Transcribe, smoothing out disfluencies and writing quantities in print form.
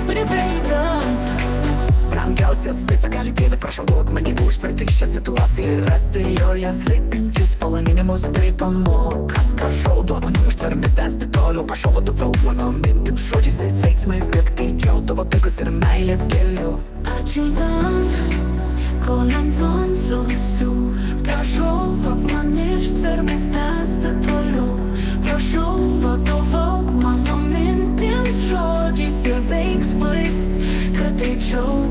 pripildas. Brangiausias visą gali Dieve, prašau duok man jėgų užtverti šią situaciją ir rasti joje slypinčius palaminimus bei pamokas. Prašau duok man užtvermis tęsti toliau, prašau vadovauk mano mintims, žodžiais ir veiksmais, bėgti džiau tavo takus ir meilės keliu. Ačiūdam, kol ant zonsusių, prašau duok man ištvermės tęsti toliau. Prašau vadovauk mano mintims, žodžiais ir veiksmais, kad eičiau